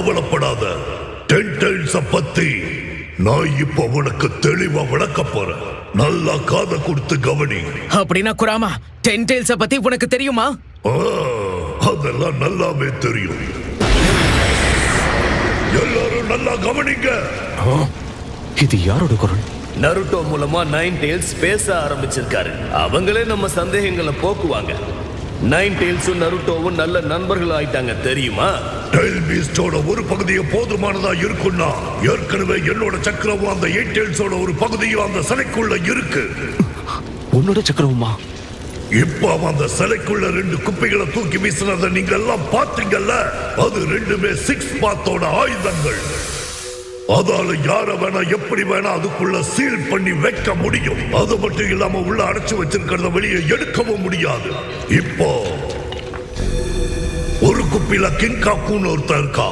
கவலைப்படாத. டென்டைல்ஸ பத்தி நான் இப்ப உனக்கு தெளிவா விளக்க போறேன். நல்லா காதை கொடுத்து கவனி. அப்படின்னா குராமா, டென்டைல்ஸ பத்தி உனக்கு தெரியுமா? அதெல்லாம் நல்லாவே தெரியும். எல்லாரும் நல்லா கவனிங்க. இது யாரோட குரல்? நருட்டோ மூலமா நைன் டெயில்ஸ் பேச ஆரம்பிச்சிருக்காரு. அவங்களே நம்ம சந்தேகங்களை போக்குவாங்க. நைன் டெயில்ஸும் நருட்டோவும் நல்ல நண்பர்கள் ஆயிட்டாங்க, தெரியுமா? டெயில் பீஸ்டோட ஒரு பகுதியை போதுமானதா இருக்குன்னா, ஏற்கனவே என்னோட சக்கரமும் அந்த எயிட் டெயில்ஸோட ஒரு பகுதியும் அந்த சிலைக்குள்ள இருக்கு. உன்னோட சக்கரவுமா? இப்ப அவன் அந்த சிலைக்குள்ள 2 குப்பைகளை தூக்கி வீசினதை நீங்க எல்லாம் பாத்தீங்கல்ல? அது 2மே 6 பாத்தோட ஆயுதங்கள். அதால யார வேணா எப்படி வேணா அதுக்குள்ள சீல் பண்ணி வைக்க முடியும். அது மட்டும் இல்லாம உள்ள அடைச்சு வச்சிருக்கிறத வெளியே எடுக்கவும் முடியாது. இப்போ ஒரு குப்பில கிங்காக்குன்னு ஒருத்தன் இருக்கா.